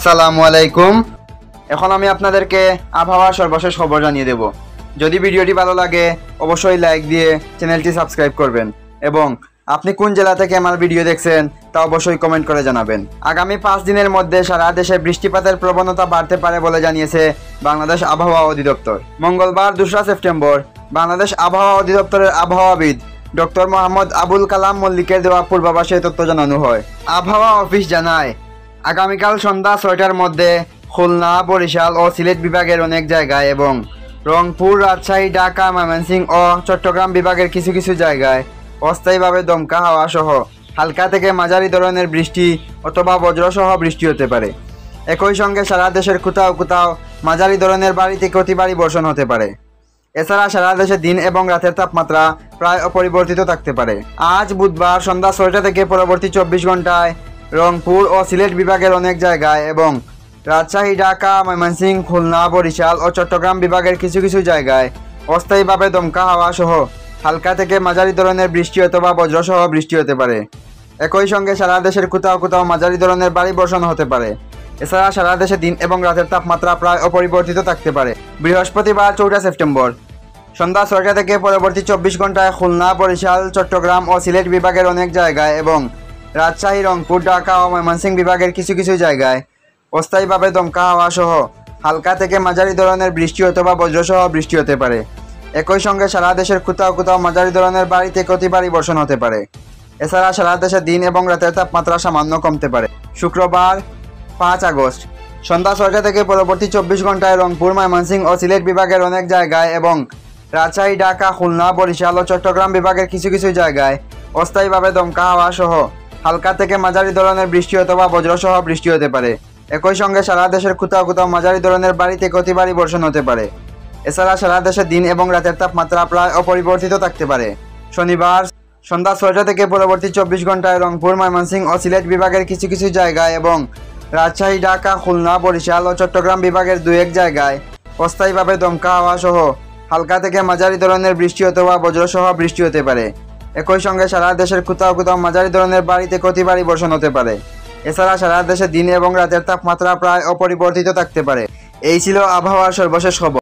আসসালামু আলাইকুম। এখন আমি আপনাদেরকে আবহাওয়ার সর্বশেষ খবর জানিয়ে দেব। যদি ভিডিওটি ভালো লাগে অবশ্যই লাইক দিয়ে চ্যানেলটি সাবস্ক্রাইব করবেন এবং আপনি কোন জেলা থেকে আমার ভিডিও দেখছেন তা অবশ্যই কমেন্ট করে জানাবেন। আগামী 5 দিনের মধ্যে সারা দেশে বৃষ্টিপাতের প্রবণতা বাড়তে পারে বলে জানিয়েছে বাংলাদেশ আবহাওয়া অধিদপ্তর। মঙ্গলবার 2 সেপ্টেম্বর বাংলাদেশ আবহাওয়া অধিদপ্তরের আবহাওয়াবিদ ডক্টর মোহাম্মদ আবুল কালাম মল্লিকের দেওয়া পূর্বাভাসে তথ্য জানানো হয়। আবহাওয়া অফিস জানায়, আগামীকাল সন্ধ্যা 6টার মধ্যে খুলনা, বরিশাল ও সিলেট বিভাগের অনেক জায়গায় এবং রংপুর, রাজশাহী, ঢাকা, ময়মনসিংহ ও চট্টগ্রাম বিভাগের কিছু কিছু জায়গায় অস্থায়ীভাবে দমকা হাওয়া সহ হালকা থেকে মাঝারি ধরনের বৃষ্টি অথবা বজ্রসহ বৃষ্টি হতে পারে। একই সঙ্গে সারা দেশের কোথাও কোথাও মাঝারি ধরনের ভারী থেকে অতি ভারী বর্ষণ হতে পারে। এছাড়া সারা দেশে দিন এবং রাতের তাপমাত্রা প্রায় অপরিবর্তিত থাকতে পারে। আজ বুধবার সন্ধ্যা 6টা থেকে পরবর্তী 24 ঘন্টায় রংপুর ও সিলেট বিভাগের অনেক জায়গায় এবং রাজশাহী, ঢাকা, ময়মনসিংহ, খুলনা, বরিশাল ও চট্টগ্রাম বিভাগের কিছু কিছু জায়গায় অস্থায়ীভাবে দমকা হাওয়া সহ হালকা থেকে মাঝারি ধরনের বৃষ্টি অথবা বজ্রসহ বৃষ্টি হতে পারে। একই সঙ্গে সারা দেশের কোথাও কোথাও মাঝারি ধরনের ভারী বর্ষণ হতে পারে। এছাড়া সারা দেশে দিন এবং রাতের তাপমাত্রা প্রায় অপরিবর্তিত থাকতে পারে। বৃহস্পতিবার 4 সেপ্টেম্বর সন্ধ্যা 6টা থেকে পরবর্তী 24 ঘন্টায় খুলনা, বরিশাল, চট্টগ্রাম ও সিলেট বিভাগের অনেক জায়গায় এবং রাজশাহী, রংপুর, ঢাকা ও ময়মনসিংহ বিভাগের কিছু কিছু জায়গায় অস্থায়ীভাবে দমকা হাওয়া সহ হালকা থেকে মাঝারি ধরনের বৃষ্টি অথবা বজ্রসহ বৃষ্টি হতে পারে। একই সঙ্গে সারা দেশের কোথাও কোথাও মাঝারি ধরনের ভারী থেকে অতি ভারী বর্ষণ হতে পারে। এছাড়া সারা দেশে দিন এবং রাতের তাপমাত্রা সামান্য কমতে পারে। শুক্রবার 5 আগস্ট সন্ধ্যা 6টা থেকে পরবর্তী 24 ঘন্টায় রংপুর, ময়মনসিংহ ও সিলেট বিভাগের অনেক জায়গায় এবং রাজশাহী, ঢাকা, খুলনা, বরিশাল ও চট্টগ্রাম বিভাগের কিছু কিছু জায়গায় অস্থায়ীভাবে দমকা হাওয়া সহ হালকা থেকে মাঝারি ধরনের বৃষ্টি অথবা বজ্রসহ বৃষ্টি হতে পারে। একই সঙ্গে সারা দেশের কোথাও কোথাও মাঝারি ধরনের ভারী থেকে অতি ভারী বর্ষণ হতে পারে। এছাড়া সারা দেশে দিন এবং রাতের তাপমাত্রা প্রায় অপরিবর্তিত থাকতে পারে। শনিবার সন্ধ্যা 6টা থেকে পরবর্তী 24 ঘন্টায় রংপুর, ময়মনসিংহ ও সিলেট বিভাগের কিছু কিছু জায়গায় এবং রাজশাহী, ঢাকা, খুলনা, বরিশাল ও চট্টগ্রাম বিভাগের 2-1 জায়গায় অস্থায়ীভাবে দমকা হাওয়া সহ হালকা থেকে মাঝারি ধরনের বৃষ্টি অথবা বজ্রসহ বৃষ্টি হতে পারে। একই সঙ্গে সারা দেশের কোথাও কোথাও মাঝারি ধরনের ভারী থেকে অতি ভারী বর্ষণ হতে পারে। এছাড়া সারা দেশে দিন এবং রাতের তাপমাত্রা প্রায় অপরিবর্তিত থাকতে পারে। এই ছিল আবহাওয়ার সর্বশেষ খবর।